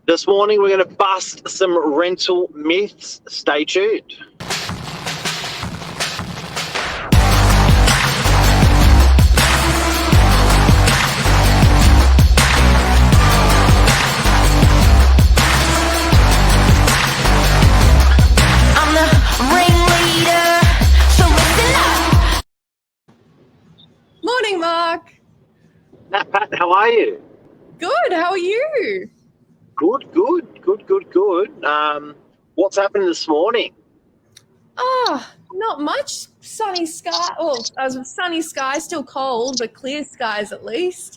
This morning, we're going to bust some rental myths. Stay tuned. I'm the ringleader, so listen up. Morning, Mark. Pat, how are you? Good. How are you? Good. What's happening this morning? Not much. Sunny sky. Well, sunny sky, still cold, but clear skies at least.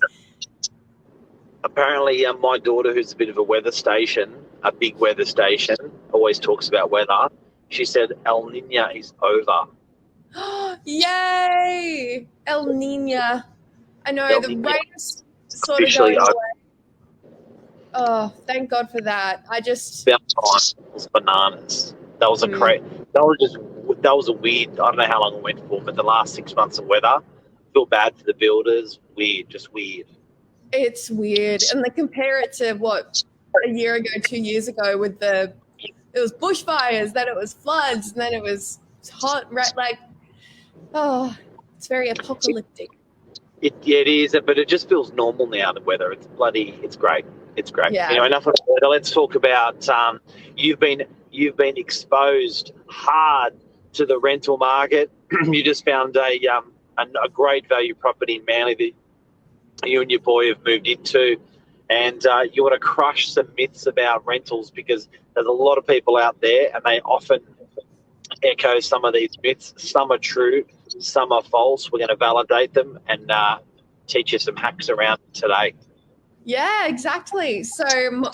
Apparently, my daughter, who's a bit of a weather station, a big weather station, always talks about weather. She said El Nino is over. Yay! El Nino. I know El the Niño. rain's sort of Officially going over. away. Oh, thank God for that. I just About time. It was bananas. That was that was a weird. I don't know how long it went for, but the last 6 months of weather, feel bad for the builders. Just weird. It's weird. And they compare it to what a year ago, 2 years ago with it was bushfires, then it was floods, and then it was hot, right? It's very apocalyptic. It is, but it just feels normal now, the weather. It's great. It's great. Yeah. Anyway, enough of the weather. Let's talk about you've been exposed hard to the rental market. You just found a great value property in Manly that you and your boy have moved into, and you want to crush some myths about rentals because there's a lot of people out there and they often echo some of these myths. Some are true, some are false. We're going to validate them and teach you some hacks around today. Yeah, exactly. So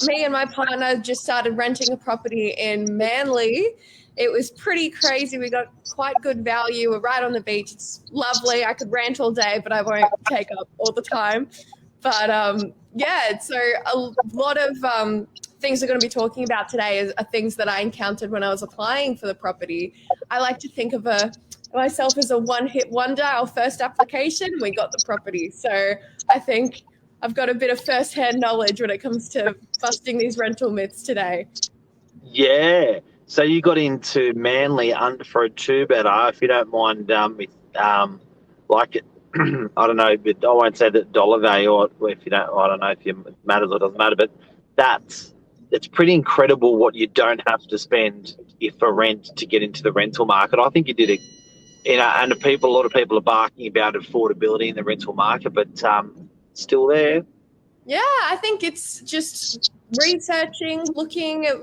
me and my partner just started renting a property in Manly. It was pretty crazy. We got quite good value. We're right on the beach. It's lovely. I could rant all day, but I won't take up all the time. But so a lot of things we're going to be talking about today are things that I encountered when I was applying for the property. I like to think of myself as a one-hit wonder. Our first application, we got the property. So I think I've got a bit of first-hand knowledge when it comes to busting these rental myths today. Yeah. So you got into Manly for a two-bedder, if you don't mind, like it. I don't know, but I won't say that dollar value, or if you don't, I don't know if it matters or doesn't matter, but it's pretty incredible what you don't have to spend for rent to get into the rental market. I think you did it, and a lot of people are barking about affordability in the rental market, but still there. Yeah, I think it's just researching, looking at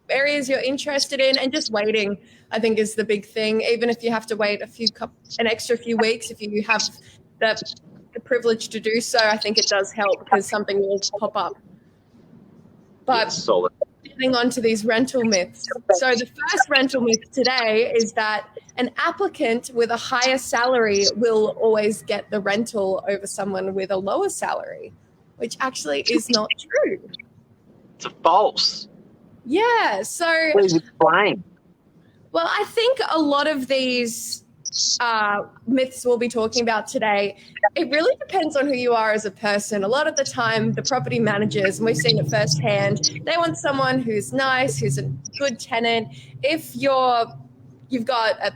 areas you're interested in, and just waiting, I think, is the big thing. Even if you have to wait an extra few weeks, if you have the privilege to do so, I think it does help because something will pop up. But Solid. getting on to these rental myths. So the first rental myth today is that an applicant with a higher salary will always get the rental over someone with a lower salary, which actually is not true. It's a false. Yeah, so Please explain. well, I think a lot of these myths we'll be talking about today, it really depends on who you are as a person. A lot of the time, the property managers, and we've seen it firsthand, they want someone who's nice, who's a good tenant. If you've got a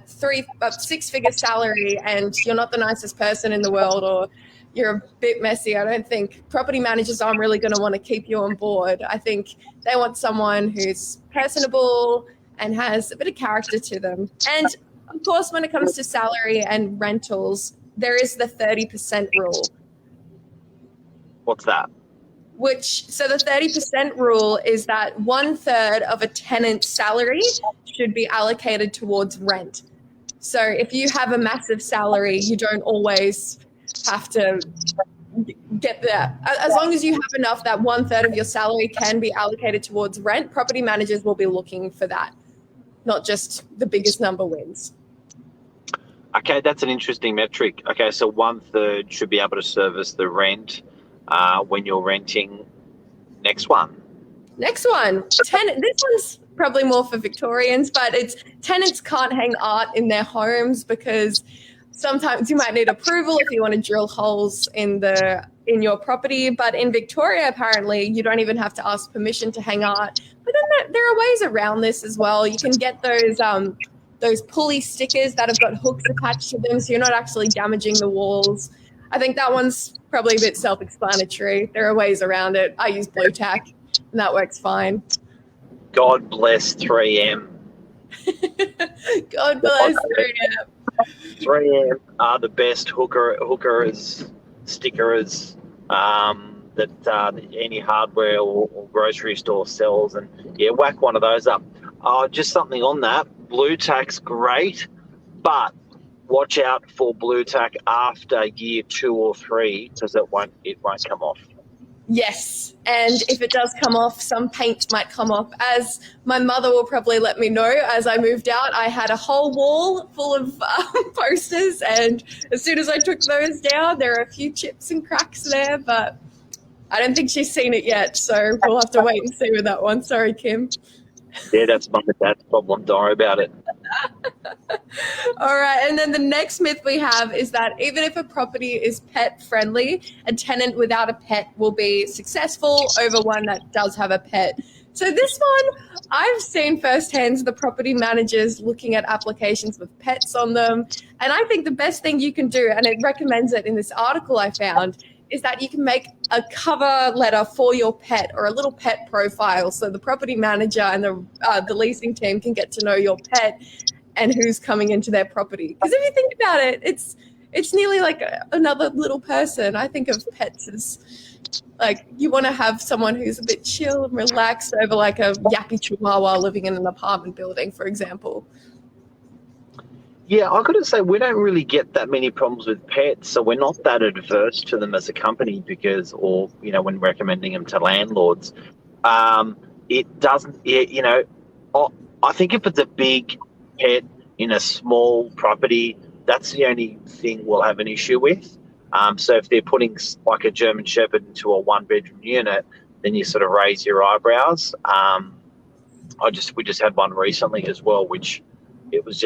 six-figure salary and you're not the nicest person in the world, or you're a bit messy, I don't think property managers aren't really going to want to keep you on board. I think they want someone who's personable and has a bit of character to them. And of course, when it comes to salary and rentals, there is the 30% rule. What's that? So the 30% rule is that 1/3 of a tenant's salary should be allocated towards rent. So if you have a massive salary, you don't always have to get that. As long as you have enough that 1/3 of your salary can be allocated towards rent, property managers will be looking for that, not just the biggest number wins. Okay, that's an interesting metric. Okay, so 1/3 should be able to service the rent when you're renting. Next one. This one's probably more for Victorians, but it's tenants can't hang art in their homes because sometimes you might need approval if you want to drill holes in the in your property. But in Victoria, apparently, you don't even have to ask permission to hang out. But then there are ways around this as well. You can get those pulley stickers that have got hooks attached to them, so you're not actually damaging the walls. I think that one's probably a bit self-explanatory. There are ways around it. I use Blue Tack, and that works fine. God bless 3M. God bless 3M. 3M are the best hookers, stickerers that any hardware or grocery store sells. And yeah, whack one of those up. Just something on that. Blue Tack's great, but watch out for Blue Tack after year 2 or 3 because it won't come off. Yes, and if it does come off, some paint might come off. As my mother will probably let me know, as I moved out, I had a whole wall full of posters, and as soon as I took those down, there are a few chips and cracks there, but I don't think she's seen it yet, so we'll have to wait and see with that one. Sorry, Kim. Yeah, that's mum and dad's problem. Don't worry about it. All right, and then the next myth we have is that even if a property is pet friendly, a tenant without a pet will be successful over one that does have a pet. So this one, I've seen firsthand the property managers looking at applications with pets on them, and I think the best thing you can do, and it recommends it in this article I found, is that you can make a cover letter for your pet or a little pet profile, so the property manager and the leasing team can get to know your pet and who's coming into their property. Because if you think about it, it's nearly like another little person. I think of pets as like you want to have someone who's a bit chill and relaxed over like a yappy chihuahua living in an apartment building, for example. Yeah, I've got to say, we don't really get that many problems with pets, so we're not that adverse to them as a company when recommending them to landlords. It doesn't, I think if it's a big pet in a small property, that's the only thing we'll have an issue with. So if they're putting like a German Shepherd into a 1-bedroom unit, then you sort of raise your eyebrows. We just had one recently as well, which it was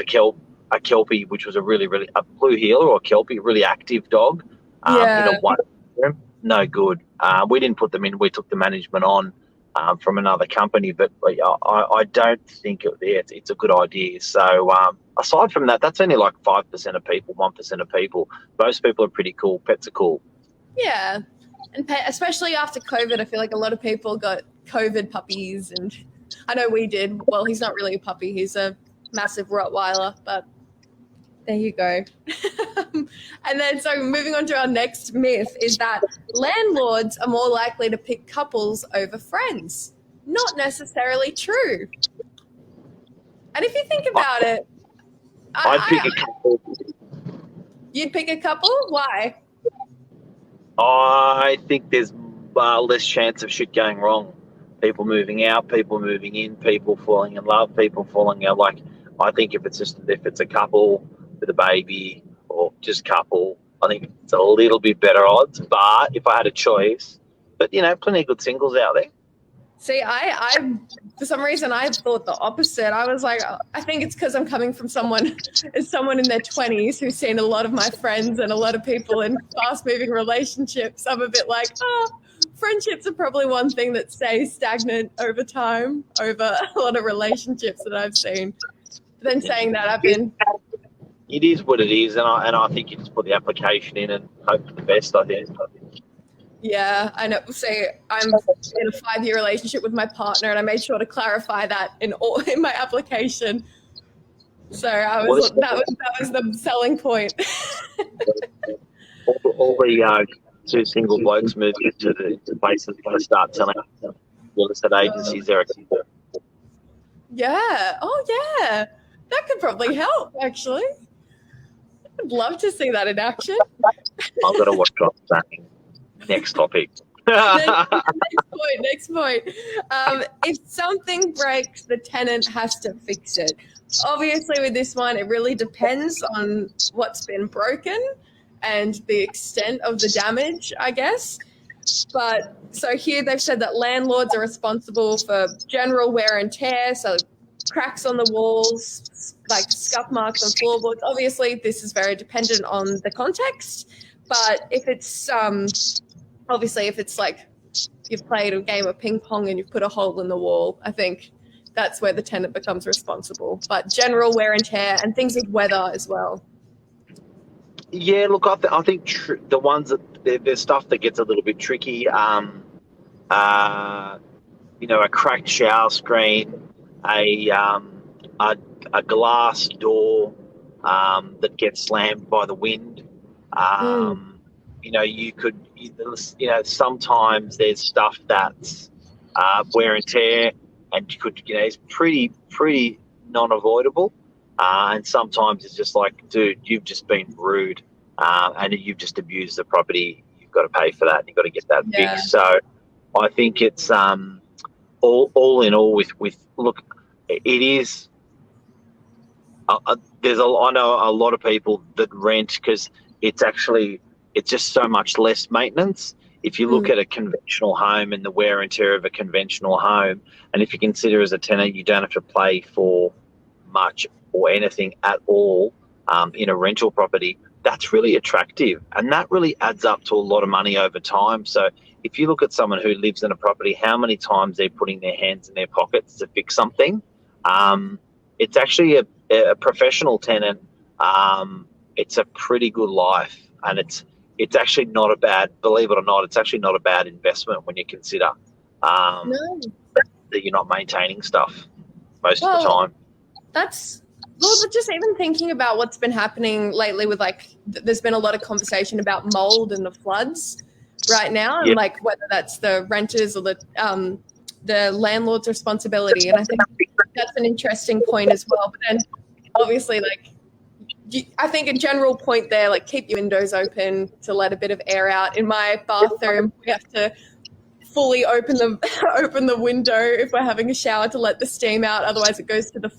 a Kelpie, which was a blue heeler or a Kelpie, really active dog in a 1-bedroom. No good. We didn't put them in. We took the management on from another company, but I don't think it's a good idea. So aside from that, that's only like 5% of people, 1% of people. Most people are pretty cool. Pets are cool. Yeah, and especially after COVID, I feel like a lot of people got COVID puppies, and I know we did. Well, he's not really a puppy. He's a massive Rottweiler, but there you go. And then, so moving on to our next myth is that landlords are more likely to pick couples over friends. Not necessarily true. And if you think about it, I'd pick a couple. You'd pick a couple? Why? I think there's less chance of shit going wrong. People moving out, people moving in, people falling in love, people falling out. Like, I think if it's a couple with a baby or just couple, I think it's a little bit better odds. But if I had a choice, plenty of good singles out there. See, I for some reason I thought the opposite. I was like, I think it's because I'm coming from someone in their 20s who's seen a lot of my friends and a lot of people in fast-moving relationships. I'm a bit like, friendships are probably one thing that stays stagnant over time, over a lot of relationships that I've seen. But then saying that, It is what it is, and I think you just put the application in and hope for the best, I think. Yeah, I know. Say I'm in a 5-year relationship with my partner, and I made sure to clarify that in my application. So that was the selling point. all the two single blokes moved into the places to start telling real estate agencies they're a couple. Yeah. Oh, yeah. That could probably help, actually. I'd love to see that in action. I've got to watch that. Next topic. Next point. If something breaks, the tenant has to fix it. Obviously, with this one, it really depends on what's been broken and the extent of the damage, I guess. But so here they've said that landlords are responsible for general wear and tear, so cracks on the walls, like scuff marks on floorboards. Obviously, this is very dependent on the context. But if it's obviously if it's like you've played a game of ping pong and you've put a hole in the wall, I think that's where the tenant becomes responsible. But general wear and tear and things with weather as well. Yeah, look, I think the ones that there's stuff that gets a little bit tricky. A cracked shower screen, a glass door that gets slammed by the wind. Sometimes there's stuff that's wear and tear, and it's pretty non-avoidable. And sometimes it's just like, dude, you've just been rude, and you've just abused the property. You've got to pay for that, and you've got to get that fixed. So I think it's all in all with look, it is. I know a lot of people that rent because it's just so much less maintenance. If you look at a conventional home and the wear and tear of a conventional home, and if you consider as a tenant you don't have to pay for much or anything at all in a rental property, that's really attractive, and that really adds up to a lot of money over time. So if you look at someone who lives in a property, how many times they're putting their hands in their pockets to fix something, it's actually a professional tenant. It's a pretty good life, and it's actually not a bad, believe it or not, it's actually not a bad investment when you consider that you're not maintaining stuff most of the time. But just even thinking about what's been happening lately with there's been a lot of conversation about mold and the floods right now, and whether that's the renters or the landlord's responsibility. And I think that's an interesting point as well. But then obviously I think a general point there, keep your windows open to let a bit of air out. In my bathroom, we have to fully open the window if we're having a shower to let the steam out. Otherwise, it goes to the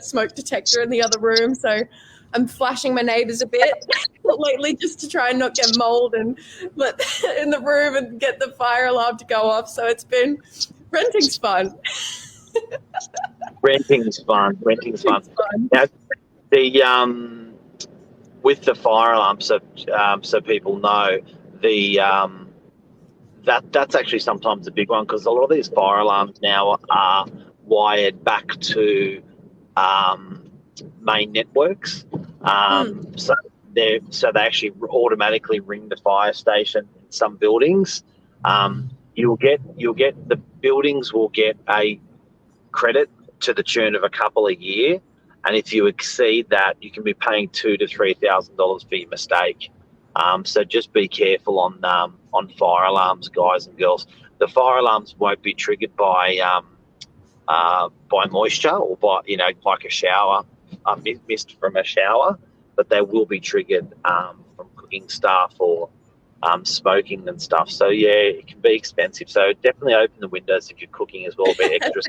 smoke detector in the other room. So I'm flashing my neighbours a bit lately just to try and not get mold and in the room and get the fire alarm to go off. So renting's fun. Renting's fun. Now, with the fire alarm, so people know, that's actually sometimes a big one, because a lot of these fire alarms now are wired back to main networks. So they actually automatically ring the fire station in some buildings. You'll get the buildings will get a credit to the tune of a couple a year, and if you exceed that, you can be paying $2,000 to $3,000 for your mistake. So just be careful on fire alarms, guys and girls. The fire alarms won't be triggered by moisture or by like a shower, mist from a shower, but they will be triggered from cooking stuff or smoking and stuff. So yeah, it can be expensive. So definitely open the windows if you're cooking as well. A bit extra.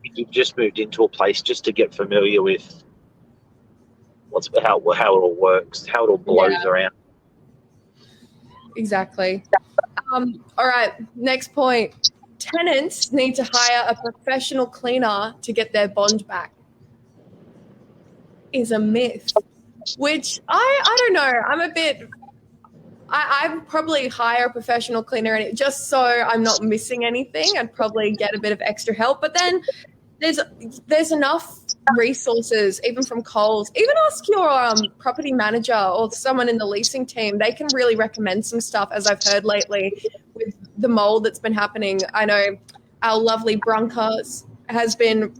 If you've just moved into a place, just to get familiar with how it all works, how it all blows around. Exactly. All right, next point. Tenants need to hire a professional cleaner to get their bond back. Is a myth, which I don't know. I'd probably hire a professional cleaner, and just so I'm not missing anything, I'd probably get a bit of extra help. But then there's enough resources, even from Coles. Even ask your property manager or someone in the leasing team. They can really recommend some stuff, as I've heard lately with the mold that's been happening. I know our lovely Broncos has been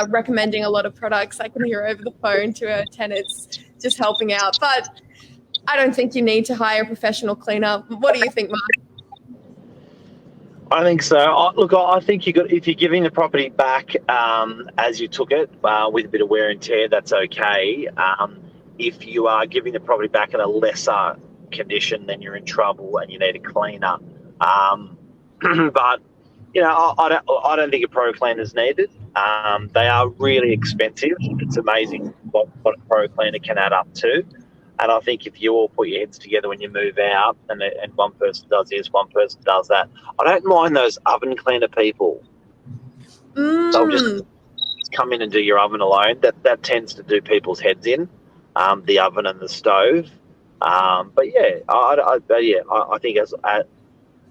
recommending a lot of products. I can hear over the phone to her tenants, just helping out. But I don't think you need to hire a professional cleaner. What do you think, Mark? I think so. I think if you're giving the property back as you took it with a bit of wear and tear, that's okay. If you are giving the property back in a lesser condition, then you're in trouble and you need a cleaner. But I don't think a pro cleaner is needed. They are really expensive. It's amazing what a pro cleaner can add up to. And I think if you all put your heads together when you move out and one person does this, one person does that, I don't mind those oven cleaner people. They'll just come in and do your oven alone. That tends to do people's heads in, the oven and the stove. But yeah, I think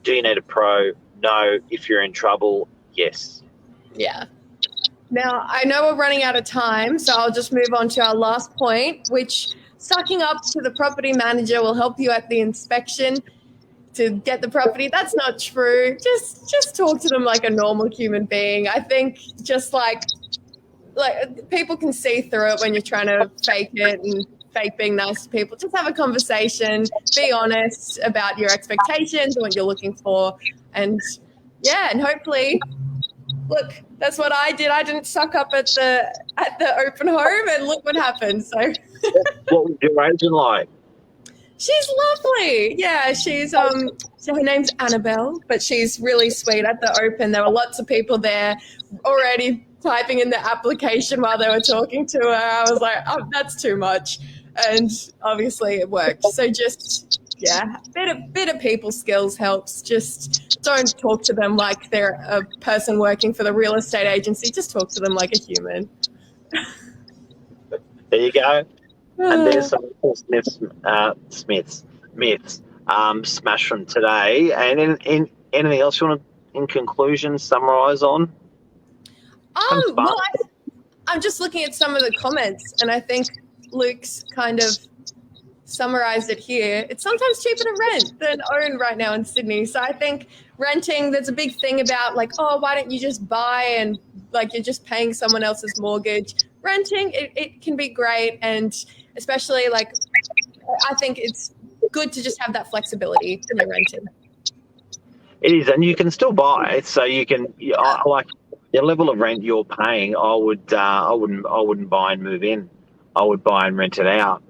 do you need a pro? No. If you're in trouble, yes. Yeah. Now, I know we're running out of time, so I'll just move on to our last point, which sucking up to the property manager will help you at the inspection to get the property. That's not true. Just talk to them like a normal human being. I think just like people can see through it when you're trying to fake it and fake being nice to people. Just have a conversation, be honest about your expectations and what you're looking for. And yeah, and hopefully, look, that's what I did. I didn't suck up at the open home, and look what happened. So What was your agent like? she's lovely. Yeah, so her name's Annabelle, but she's really sweet at the open. There were lots of people there already typing in the application while they were talking to her. I was like, oh, that's too much. And obviously it worked. So just, yeah, bit of people skills helps. Just don't talk to them like they're a person working for the real estate agency. Just talk to them like a human. There you go. And there's some myths smashed from today. And in anything else you want to, in conclusion, summarise on? Well, I'm just looking at some of the comments, and I think Luke's kind of summarised it here. It's sometimes cheaper to rent than own right now in Sydney. So I think renting, there's a big thing about like, oh, why don't you just buy and like you're just paying someone else's mortgage. Renting, it can be great, and especially like I think it's good to just have that flexibility when you're renting. It is, and you can still buy. So you can, like the level of rent you're paying. I wouldn't buy and move in. I would buy and rent it out,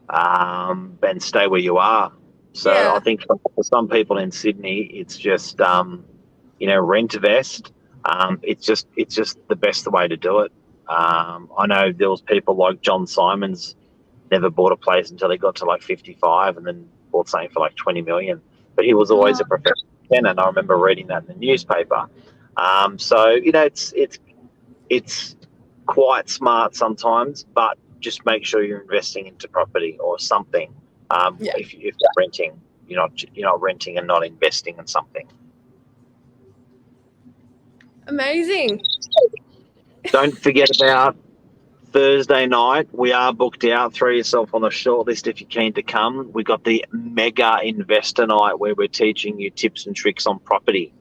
and stay where you are. So Yeah. I think for some people in Sydney, it's just rent vest. It's just the best way to do it. I know there was people like John Simons never bought a place until he got to like 55 and then bought something for like 20 million. But he was always a professional tenant. I remember reading that in the newspaper. So it's quite smart sometimes, but just make sure you're investing into property or something. If you're renting, you're not renting and not investing in something. Amazing. Don't forget about Thursday night. We are booked out. Throw yourself on the shortlist if you're keen to come. We got the mega investor night where we're teaching you tips and tricks on property.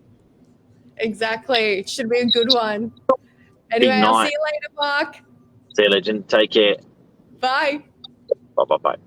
Exactly. Should be a good one. Anyway, I'll see you later, Mark. See you, legend. Take care. Bye. Bye.